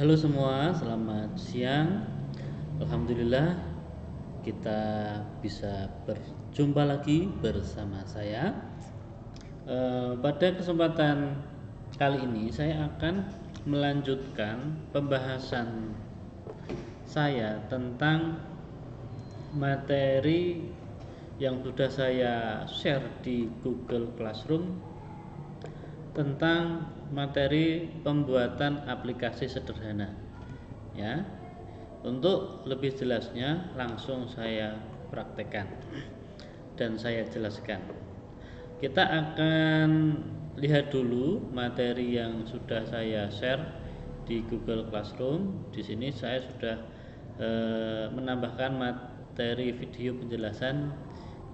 Halo semua, selamat siang. Alhamdulillah kita bisa berjumpa lagi bersama saya. Pada kesempatan kali ini saya akan melanjutkan pembahasan saya tentang materi yang sudah saya share di Google Classroom tentang materi pembuatan aplikasi sederhana. Ya, untuk lebih jelasnya langsung saya praktekkan dan saya jelaskan. Kita akan lihat dulu materi yang sudah saya share di Google Classroom. Di sini saya sudah menambahkan materi video penjelasan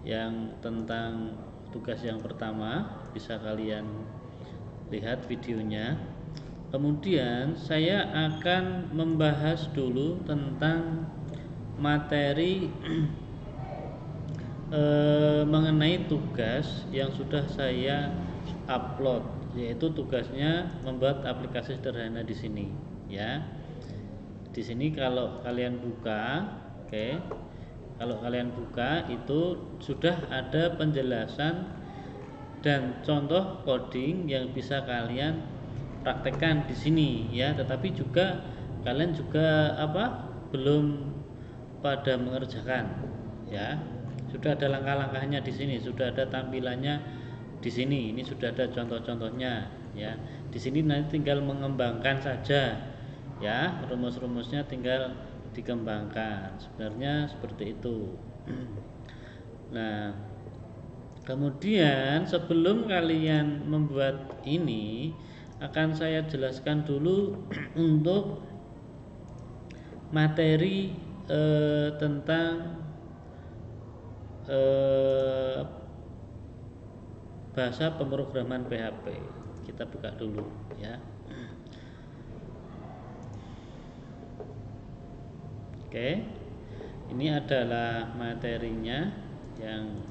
yang tentang tugas yang pertama, bisa kalian lihat videonya. Kemudian saya akan membahas dulu tentang materi mengenai tugas yang sudah saya upload, yaitu tugasnya membuat aplikasi sederhana di sini, ya. Di sini kalau kalian buka, oke. Kalau kalian buka itu sudah ada penjelasan dan contoh coding yang bisa kalian praktekkan di sini, ya. Tetapi juga kalian juga belum pada mengerjakan, ya. Sudah ada langkah-langkahnya di sini, sudah ada tampilannya di sini. Ini sudah ada contoh-contohnya, ya. Di sini nanti tinggal mengembangkan saja, ya. Rumus-rumusnya tinggal dikembangkan. Sebenarnya seperti itu. Nah, kemudian sebelum kalian membuat ini akan saya jelaskan dulu untuk materi tentang bahasa pemrograman PHP. Kita buka dulu, ya. Oke. Ini adalah materinya yang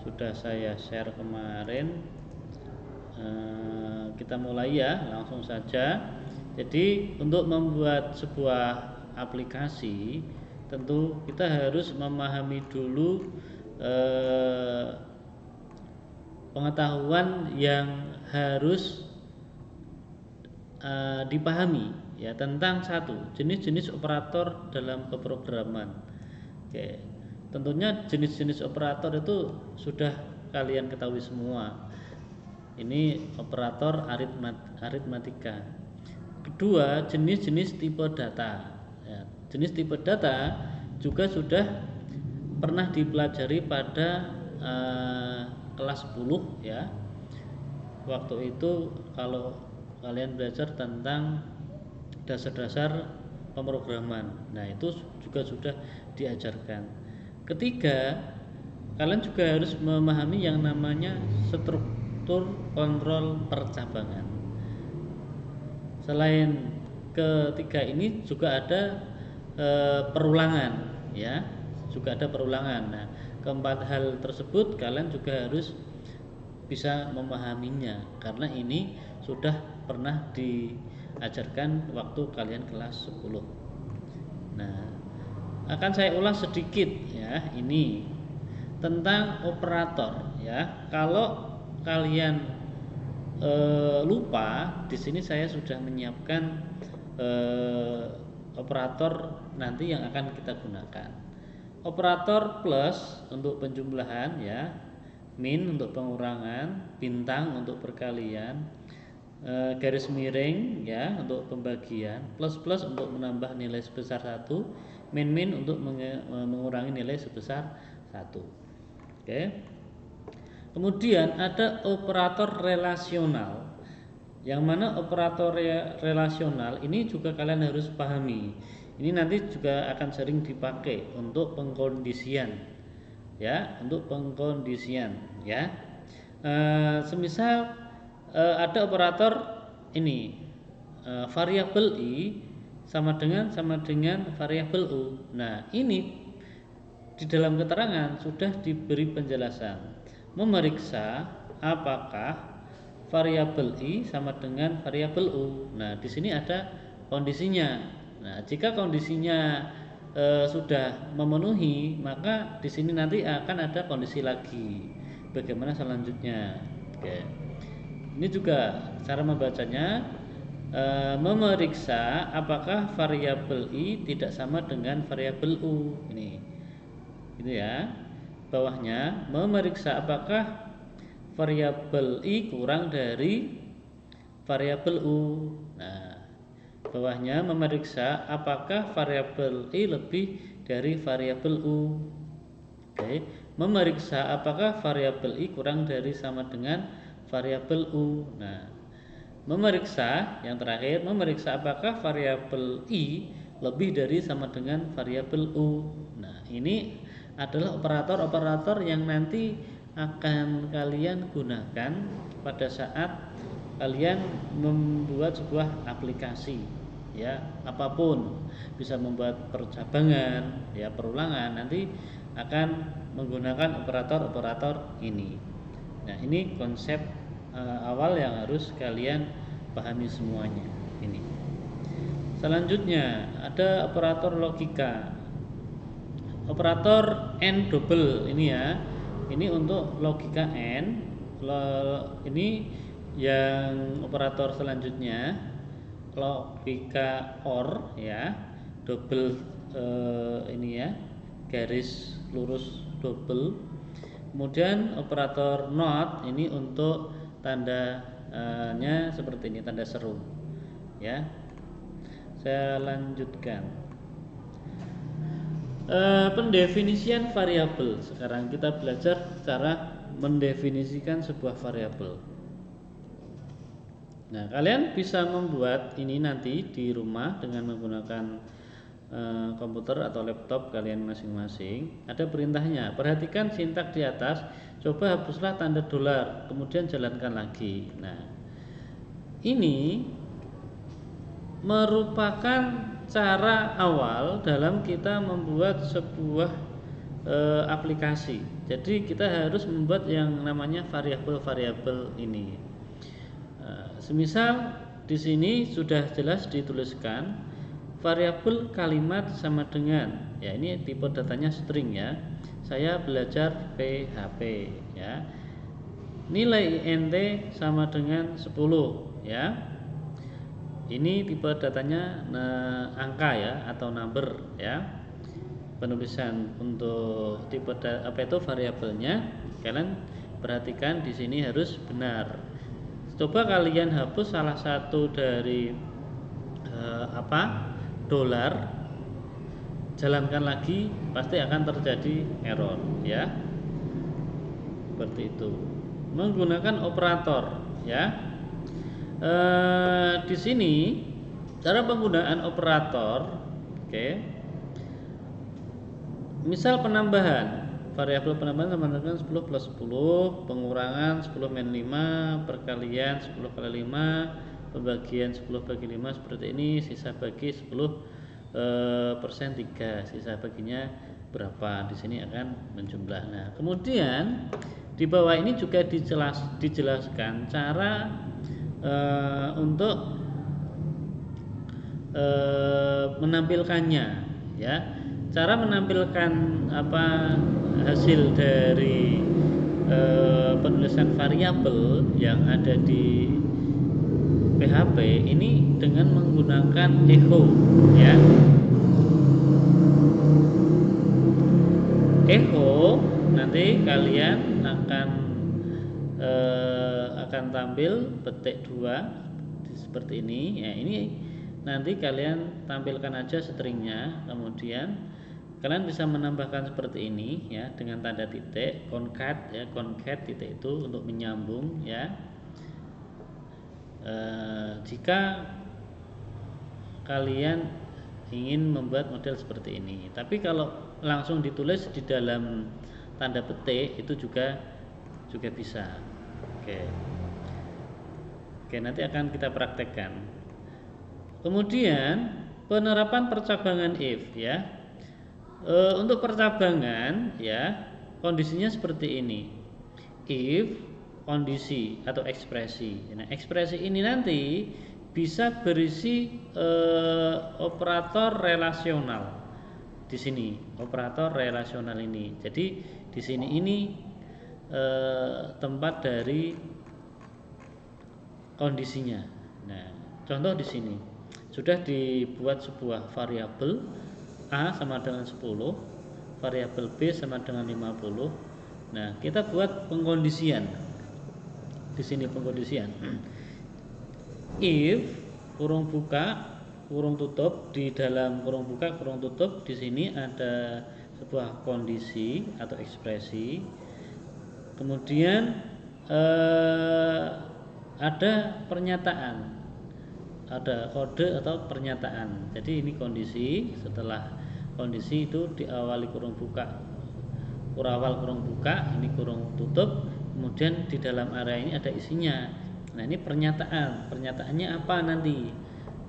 sudah saya share kemarin. Kita mulai ya, langsung saja. Jadi untuk membuat sebuah aplikasi tentu kita harus memahami dulu pengetahuan yang harus dipahami, ya, tentang satu jenis-jenis operator dalam pemrograman. Oke, tentunya jenis-jenis operator itu sudah kalian ketahui semua. Ini operator aritmatika. Kedua, jenis-jenis tipe data, ya. Jenis tipe data juga sudah pernah dipelajari pada kelas 10, ya. Waktu itu kalau kalian belajar tentang dasar-dasar pemrograman, nah itu juga sudah diajarkan. Ketiga, kalian juga harus memahami yang namanya struktur kontrol percabangan. Selain ketiga ini juga ada perulangan, ya, juga ada perulangan. Nah, keempat hal tersebut kalian juga harus bisa memahaminya karena ini sudah pernah diajarkan waktu kalian kelas 10. Nah, akan saya ulas sedikit, ya, ini tentang operator, ya. Kalau kalian lupa, di sini saya sudah menyiapkan operator nanti yang akan kita gunakan. Operator plus untuk penjumlahan, ya, min untuk pengurangan, bintang untuk perkalian, garis miring, ya, untuk pembagian, plus plus untuk menambah nilai sebesar 1, min min untuk mengurangi nilai sebesar 1. Oke. Kemudian ada operator relasional, yang mana operator relasional ini juga kalian harus pahami. Ini nanti juga akan sering dipakai untuk pengkondisian, ya, untuk pengkondisian, ya. Semisal ada operator ini variabel i sama dengan variabel u. Nah, ini di dalam keterangan sudah diberi penjelasan memeriksa apakah variabel i sama dengan variabel u. Nah, di sini ada kondisinya. Nah, jika kondisinya sudah memenuhi, maka di sini nanti akan ada kondisi lagi. Bagaimana selanjutnya? Oke. Ini juga cara membacanya, memeriksa apakah variabel i tidak sama dengan variabel u. Ini, gitu ya. Bawahnya memeriksa apakah variabel i kurang dari variabel u. Nah, bawahnya memeriksa apakah variabel i lebih dari variabel u. Oke, memeriksa apakah variabel i kurang dari sama dengan variabel u. Nah, memeriksa yang terakhir, memeriksa apakah variabel i lebih dari sama dengan variabel u. Nah, ini adalah operator-operator yang nanti akan kalian gunakan pada saat kalian membuat sebuah aplikasi, ya, apapun, bisa membuat percabangan, ya, perulangan, nanti akan menggunakan operator-operator ini. Nah, ini konsep awal yang harus kalian pahami semuanya ini. Selanjutnya ada operator logika. Operator n double ini ya. Ini untuk logika n. Ini yang operator selanjutnya logika OR ya. Double ini ya. Garis lurus double. Kemudian operator not ini untuk tandanya seperti ini, tanda seru ya. Saya lanjutkan. Pendefinisian variabel. Sekarang kita belajar cara mendefinisikan sebuah variabel. Nah, kalian bisa membuat ini nanti di rumah dengan menggunakan komputer atau laptop kalian masing-masing. Ada perintahnya. Perhatikan sintak di atas. Coba hapuslah tanda dolar, kemudian jalankan lagi. Nah, ini merupakan cara awal dalam kita membuat sebuah aplikasi. Jadi kita harus membuat yang namanya variabel-variabel ini. Semisal di sini sudah jelas dituliskan variabel kalimat sama dengan, ya, ini tipe datanya string ya. Saya belajar PHP ya. Nilai int sama dengan 10 ya. Ini tipe datanya angka ya atau number ya. Penulisan untuk tipe variabelnya kalian perhatikan di sini harus benar. Coba kalian hapus salah satu dari dolar, jalankan lagi, pasti akan terjadi error ya. Seperti itu. Menggunakan operator ya. Di sini cara penggunaan operator, oke. Misal penambahan, variabel penambahan sama dengan 10 plus 10, pengurangan 10 min 5, perkalian 10 kali 5, pembagian 10 bagi 5 seperti ini, sisa bagi 10 persen 3, sisa baginya berapa, di sini akan menjumlah. Nah, kemudian di bawah ini juga dijelaskan cara untuk menampilkannya ya. Cara menampilkan hasil dari penulisan variabel yang ada di PHP ini dengan menggunakan echo ya. Echo nanti kalian akan tampil petik 2 seperti ini ya. Ini nanti kalian tampilkan aja stringnya, kemudian kalian bisa menambahkan seperti ini ya dengan tanda titik concat ya, concat titik itu untuk menyambung ya. Jika kalian ingin membuat model seperti ini, tapi kalau langsung ditulis di dalam tanda petik itu juga bisa. Oke, nanti akan kita praktekkan. Kemudian penerapan percabangan if ya. Untuk percabangan ya, kondisinya seperti ini. If kondisi atau ekspresi. Nah, ekspresi ini nanti bisa berisi operator relasional. Di sini operator relasional ini. Jadi di sini ini tempat dari kondisinya. Nah, contoh di sini sudah dibuat sebuah variabel A sama dengan 10, variabel B sama dengan 50. Nah, kita buat pengkondisian. Di sini pengkondisian. If kurung buka, kurung tutup, di dalam kurung buka, kurung tutup, di sini ada sebuah kondisi atau ekspresi. Kemudian ada pernyataan, ada kode atau pernyataan. Jadi ini kondisi. Setelah kondisi itu diawali kurung buka, awal kurung buka, ini kurung tutup. Kemudian di dalam area ini ada isinya. Nah, ini pernyataan. Pernyataannya apa nanti?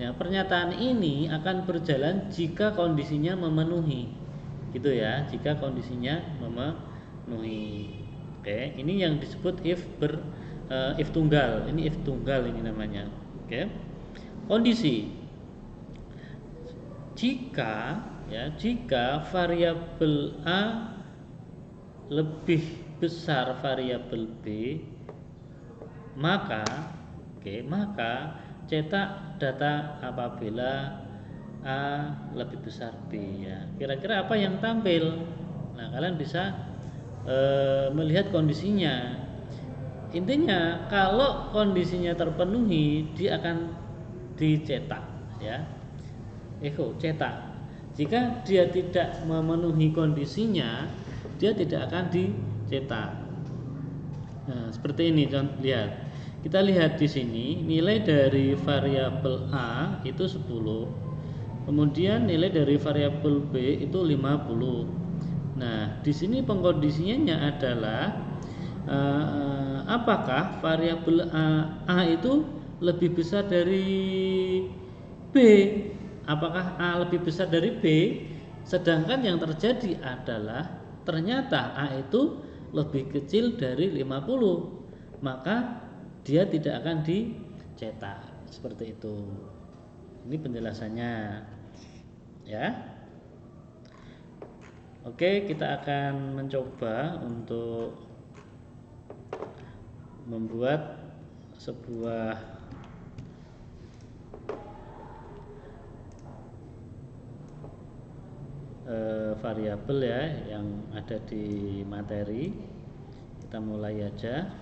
Ya, pernyataan ini akan berjalan jika kondisinya memenuhi, gitu ya. Jika kondisinya memenuhi. Oke, ini yang disebut if tunggal. Ini if tunggal ini namanya. Oke. Kondisi. Jika variabel A lebih besar variabel B, maka cetak data apabila A lebih besar B, ya. Kira-kira apa yang tampil? Nah, kalian bisa melihat kondisinya. Intinya kalau kondisinya terpenuhi, dia akan dicetak, ya. Cetak. Jika dia tidak memenuhi kondisinya, dia tidak akan dicetak. Nah, seperti ini, lihat. Kita lihat di sini nilai dari variabel A itu 10. Kemudian nilai dari variabel B itu 50. Nah, di sini pengkondisinya adalah apakah variabel A itu lebih besar dari B? Apakah A lebih besar dari B? Sedangkan yang terjadi adalah ternyata A itu lebih kecil dari 50. Maka dia tidak akan dicetak. Seperti itu. Ini penjelasannya, ya. Oke, kita akan mencoba untuk membuat sebuah variabel, ya, yang ada di materi. Kita mulai aja.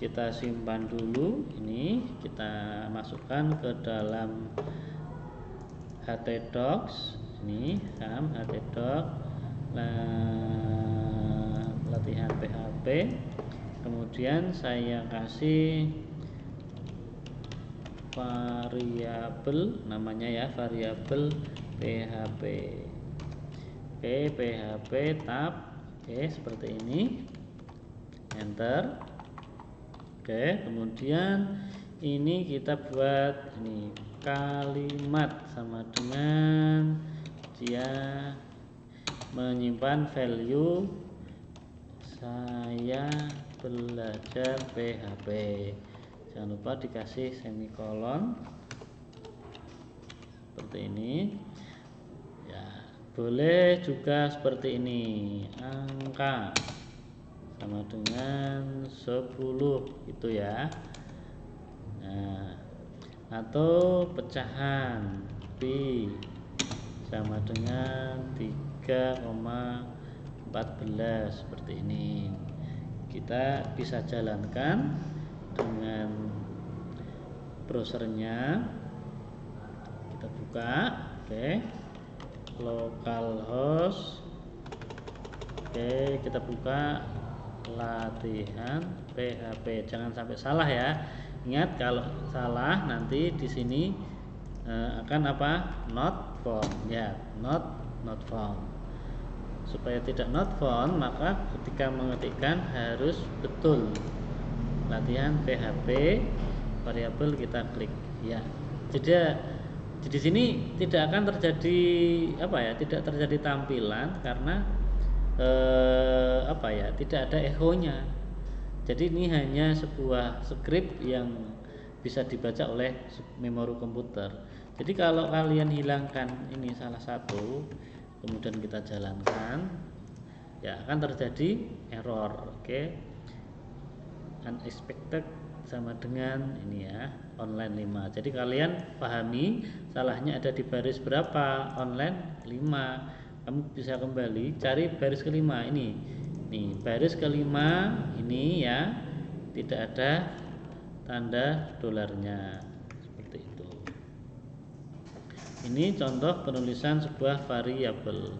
Kita simpan dulu ini, kita masukkan ke dalam htdocs. Ini htdocs latihan PHP. Kemudian saya kasih variabel, namanya ya, variabel PHP. Oke, PHP tab. Oke, seperti ini. Enter. Oke, kemudian ini kita buat ini kalimat sama dengan dia menyimpan value saya belajar PHP. Jangan lupa dikasih semikolon seperti ini. Ya, boleh juga seperti ini. Angka sama dengan 10, gitu ya. Nah, atau pecahan B sama dengan 3,14 seperti ini. Kita bisa jalankan dengan browsernya. Kita buka, oke. Localhost. Oke, kita buka latihan PHP. Jangan sampai salah ya. Ingat, kalau salah nanti di sini akan apa? Not found. Ya, not found. Supaya tidak not found, maka ketika mengetikkan harus betul. Latihan PHP variabel kita klik, ya. Jadi di sini tidak akan terjadi tidak terjadi tampilan karena tidak ada echonya. Jadi ini hanya sebuah script yang bisa dibaca oleh memori komputer. Jadi kalau kalian hilangkan ini salah satu, kemudian kita jalankan, ya akan terjadi error. Oke. Unexpected sama dengan ini ya, online 5. Jadi kalian pahami salahnya ada di baris berapa? Online 5. Kamu bisa kembali cari baris kelima ini. Nih, baris kelima ini ya, tidak ada tanda dolarnya. Seperti itu. Ini contoh penulisan sebuah variabel.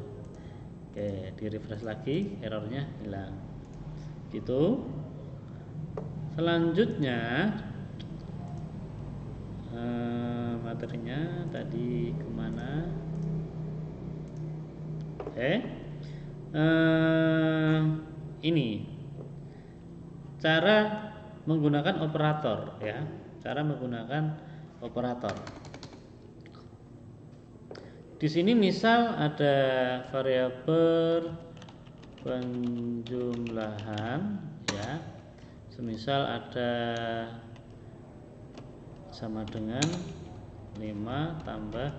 Oke, di refresh lagi, errornya hilang. Gitu. Selanjutnya materinya tadi kemana? Ini cara menggunakan operator ya. Cara menggunakan operator. Di sini misal ada variabel penjumlahan ya. Semisal ada sama dengan 5 tambah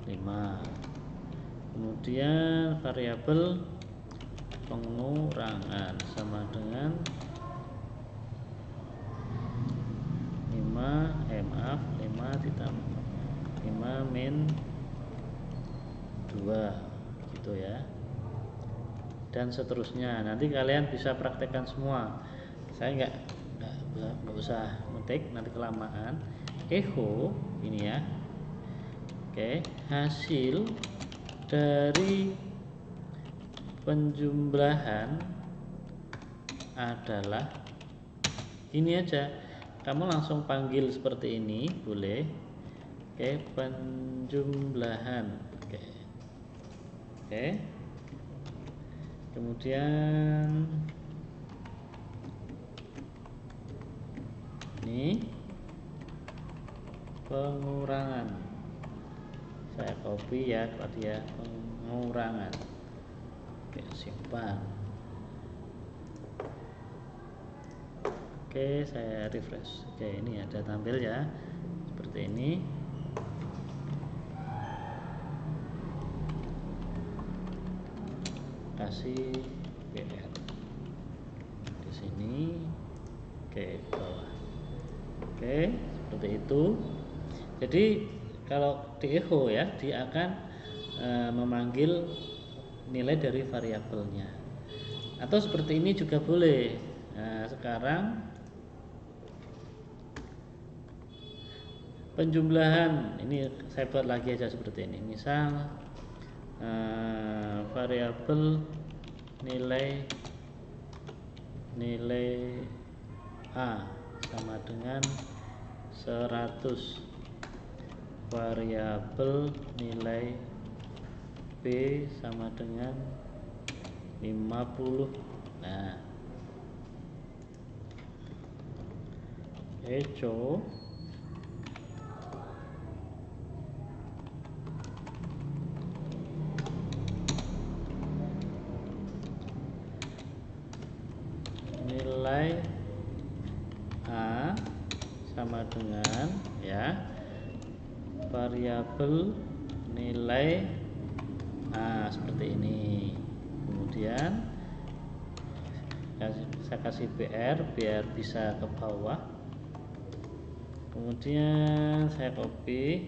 5. Kemudian variabel pengurangan sama dengan 5 ditambah 5 min 2 gitu ya. Dan seterusnya. Nanti kalian bisa praktekkan semua. Saya nggak usah ngetik, nanti kelamaan. Echo ini ya. Oke, hasil dari penjumlahan adalah ini aja. Kamu langsung panggil seperti ini boleh. Oke, penjumlahan. Oke. Kemudian ini pengurangan. Saya copy ya kalau dia pengurangan. Oke, simpan. Oke, saya refresh. Oke, ini ada tampil ya seperti ini. Kasih PR di sini. Oke, bawah. Oke, seperti itu. Jadi kalau di echo ya, dia akan memanggil nilai dari variabelnya. Atau seperti ini juga boleh. Nah, sekarang penjumlahan ini saya buat lagi aja seperti ini. Misal variabel nilai A sama dengan 100, variabel nilai B sama dengan 50. Nah, echo nilai A sama dengan ya variabel nilai A seperti ini. Kemudian saya kasih PR biar bisa ke bawah. Kemudian saya copy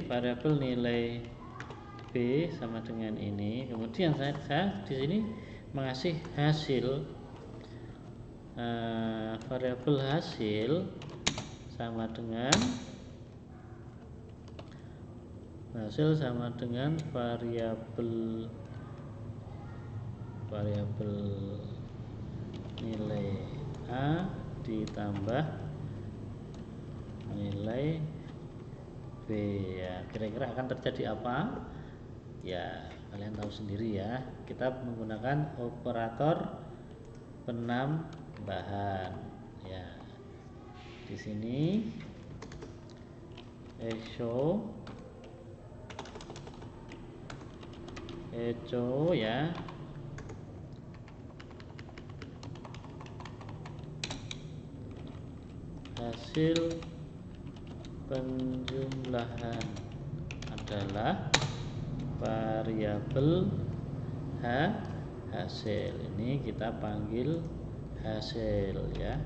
variabel nilai B sama dengan ini. Kemudian saya di sini mengasih hasil variabel hasil sama dengan variabel nilai A ditambah nilai B ya. Kira-kira akan terjadi apa? Ya, kalian tahu sendiri ya. Kita menggunakan operator penambahan ya. Di sini echo ya. hasil penjumlahan adalah variabel hasil. Ini kita panggil hasil ya.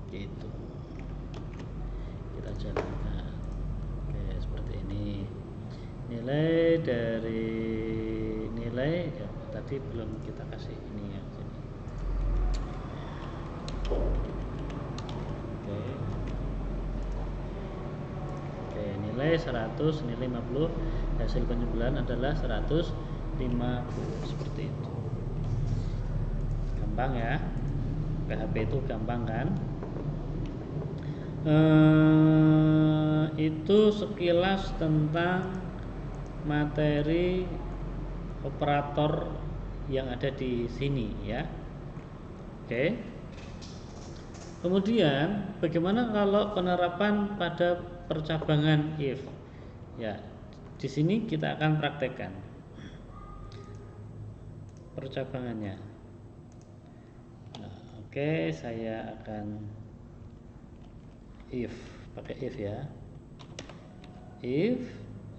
Gitu. Kita jalankan. Oke, seperti ini. Nilai dari nilai ya, tadi belum kita kasih ini ya sini. Oke, nilai 100, nilai 50, hasil penjumlahan adalah 150 seperti itu. Gampang ya. PHP itu gampang kan? Itu sekilas tentang materi operator yang ada di sini ya. Oke. Kemudian bagaimana kalau penerapan pada percabangan if? Ya, di sini kita akan praktekkan percabangannya. Nah, oke, saya akan if, pakai if ya. If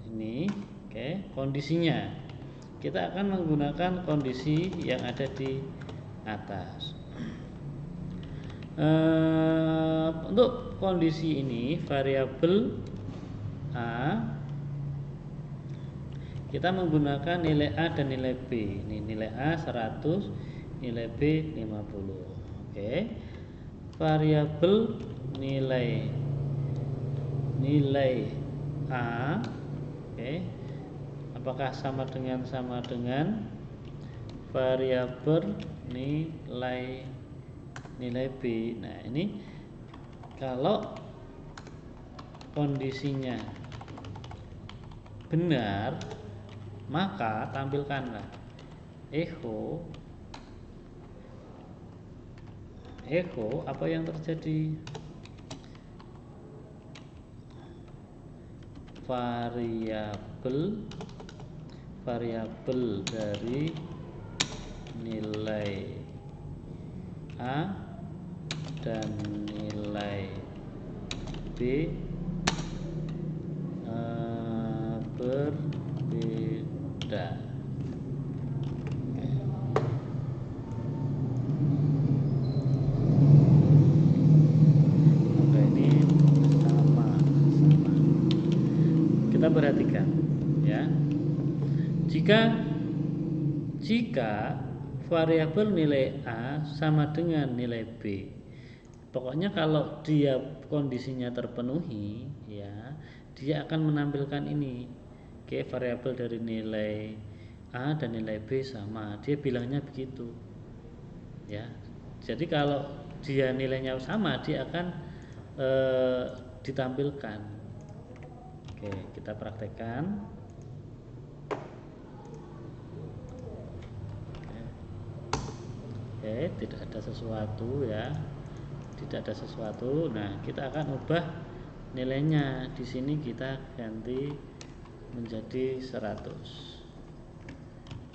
ini, oke, kondisinya kita akan menggunakan kondisi yang ada di atas. Untuk kondisi ini variabel A kita menggunakan nilai A dan nilai B. Ini nilai A 100, nilai B 50. Oke. Variabel nilai A, oke. Apakah sama dengan variabel nilai B. Nah, ini kalau kondisinya benar, maka tampilkanlah echo apa yang terjadi, variabel dari nilai A dan nilai B berbeda. Oke, ini sama. Kita perhatikan ya. Jika variabel nilai A sama dengan nilai B, pokoknya kalau dia kondisinya terpenuhi ya, dia akan menampilkan ini. Oke, variabel dari nilai A dan nilai B sama, dia bilangnya begitu ya. Jadi kalau dia nilainya sama, dia akan ditampilkan. Oke, kita praktekkan. Oke, tidak ada sesuatu ya. Tidak ada sesuatu. Nah, kita akan ubah nilainya. Di sini kita ganti menjadi 100.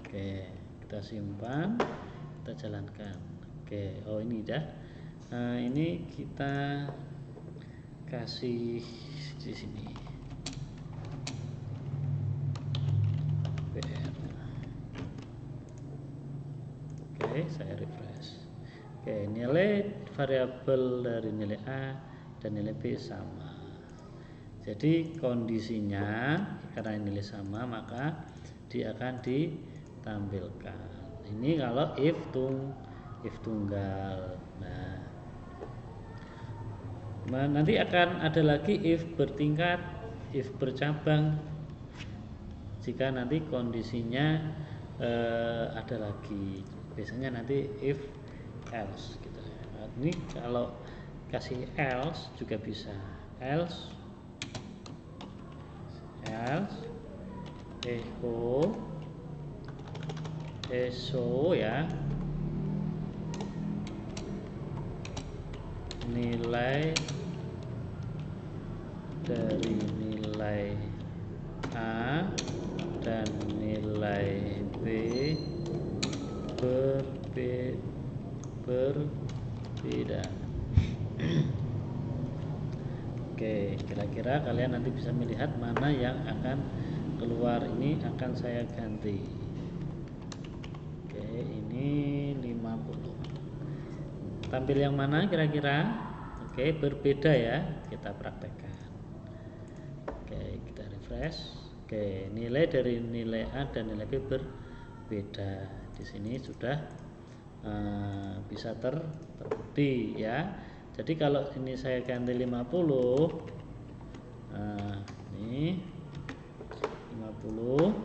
Oke, kita simpan, kita jalankan. Oke, oh ini dah. Nah, ini kita kasih di sini. Oke, saya refresh. Oke, nilai variabel dari nilai A dan nilai B sama. Jadi kondisinya karena nilai sama, maka dia akan ditampilkan. Ini kalau if tunggal. Nah, nanti akan ada lagi if bertingkat, if bercabang. Jika nanti kondisinya ada lagi. Biasanya nanti if else gitu. Nah, ini kalau kasih else juga bisa. Else echo ya, nilai dari nilai A dan nilai B berbeda. Oke, kira-kira kalian nanti bisa melihat mana yang akan keluar. Ini akan saya ganti. Oke, ini 50. Tampil yang mana kira-kira? Oke, berbeda ya, kita praktekkan. Oke, kita refresh. Oke, nilai dari nilai A dan nilai B berbeda. Di sini sudah bisa terbukti ya. Jadi kalau ini saya ganti 50, ini 50.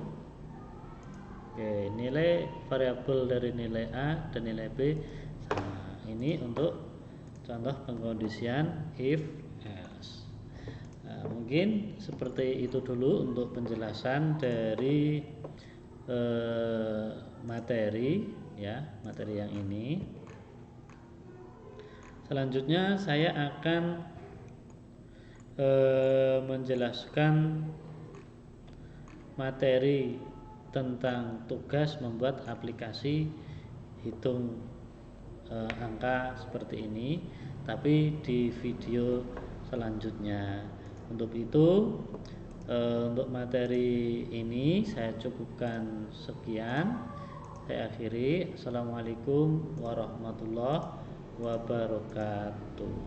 Oke, nilai variabel dari nilai A dan nilai B sama. Ini untuk contoh pengkondisian if else. Mungkin seperti itu dulu untuk penjelasan dari materi ya, materi yang ini. Selanjutnya saya akan menjelaskan materi tentang tugas membuat aplikasi hitung angka seperti ini, tapi di video selanjutnya. Untuk itu, untuk materi ini saya cukupkan sekian. Saya akhiri. Assalamualaikum warahmatullahi wabarakatuh.